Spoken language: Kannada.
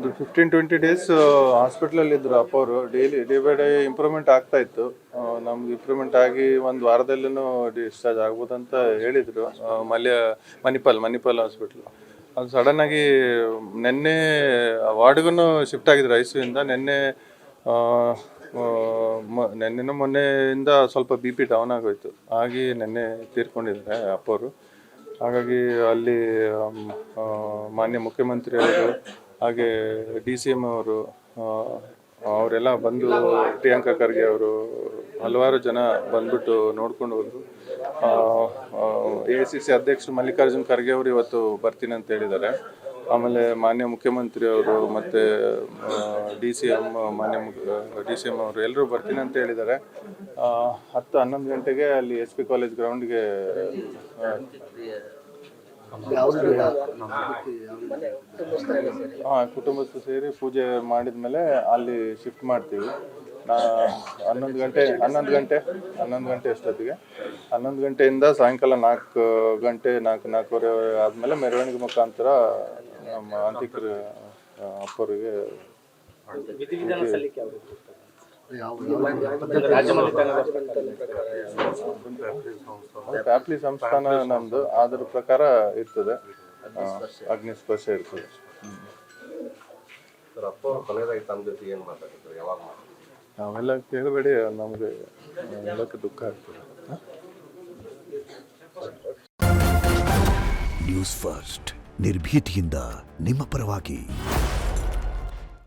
ಒಂದು 15-20 ಡೇಸ್ ಹಾಸ್ಪಿಟ್ಲಲ್ಲಿ ಇದ್ರು ಅಪ್ಪ ಅವರು. ಡೇ ಬೈ ಡೇ ಇಂಪ್ರೂವ್ಮೆಂಟ್ ಆಗ್ತಾ ಇತ್ತು. ನಮ್ಗೆ ಇಂಪ್ರೂವ್ಮೆಂಟ್ ಆಗಿ ಒಂದು ವಾರದಲ್ಲೂ ಡಿಸ್ಚಾರ್ಜ್ ಆಗ್ಬೋದಂತ ಹೇಳಿದ್ರು. ಮಣಿಪಾಲ್ ಹಾಸ್ಪಿಟ್ಲ್. ಅದು ಸಡನ್ ಆಗಿ ನಿನ್ನೆ ವಾರ್ಡ್ಗೂ ಶಿಫ್ಟ್ ಆಗಿದ್ರು ICU-ಇಂದ. ನಿನ್ನೆ ಮೊನ್ನೆಯಿಂದ ಸ್ವಲ್ಪ BP ಡೌನ್ ಆಗೋಯ್ತು. ಹಾಗೆ ನಿನ್ನೆ ತೀರ್ಕೊಂಡಿದ್ದಾರೆ ಅಪ್ಪವರು. ಹಾಗಾಗಿ ಅಲ್ಲಿ ಮಾನ್ಯ ಮುಖ್ಯಮಂತ್ರಿ ಅವರು ಹಾಗೆ DCM ಅವರು ಅವರೆಲ್ಲ ಬಂದು, ಪ್ರಿಯಾಂಕಾ ಖರ್ಗೆ ಅವರು, ಹಲವಾರು ಜನ ಬಂದ್ಬಿಟ್ಟು ನೋಡ್ಕೊಂಡು ಹೋದ್ರು. AICC ಅಧ್ಯಕ್ಷರು ಮಲ್ಲಿಕಾರ್ಜುನ್ ಖರ್ಗೆ ಅವರು ಇವತ್ತು ಬರ್ತೀನಿ ಅಂತ ಹೇಳಿದ್ದಾರೆ. ಆಮೇಲೆ ಮಾನ್ಯ ಮುಖ್ಯಮಂತ್ರಿ ಅವರು ಮತ್ತು DCM ಅವರು ಎಲ್ಲರೂ ಬರ್ತೀನಿ ಅಂತ ಹೇಳಿದ್ದಾರೆ. 10-11 ಗಂಟೆಗೆ ಅಲ್ಲಿ SP ಕಾಲೇಜ್ ಗ್ರೌಂಡ್ಗೆ ಕುಟುಂಬಸ್ಥರು ಸೇರಿ ಪೂಜೆ ಮಾಡಿದ್ಮೇಲೆ ಅಲ್ಲಿ ಶಿಫ್ಟ್ ಮಾಡ್ತೀವಿ. 11 ಗಂಟೆ ಅಷ್ಟೊತ್ತಿಗೆ 11 ಗಂಟೆಯಿಂದ ಸಾಯಂಕಾಲ 4:30 ಆದಮೇಲೆ ಮೆರವಣಿಗೆ ಮುಖಾಂತರ ನಮ್ಮ ಅಂತ್ಯಕ್ರಿಯೆ ಅಪ್ಪರಿಗೆ ಪ್ಯಾಪ್ಲಿ ಸಂಸ್ಥಾನ ನಮ್ದು, ಅದ್ರ ಪ್ರಕಾರ ಇರ್ತದೆ, ಅಗ್ನಿಸ್ಪರ್ಶ ಇರ್ತದೆ. ನಾವೆಲ್ಲ ಕೇಳಬೇಡಿ, ನಮ್ಗೆ ಹೇಳಕ್ಕೆ ದುಃಖ ಆಗ್ತದೆ. ನ್ಯೂಸ್ ಫಸ್ಟ್ ನಿರ್ಭೀತಿಯಿಂದ ನಿಮ್ಮ ಪರವಾಗಿ.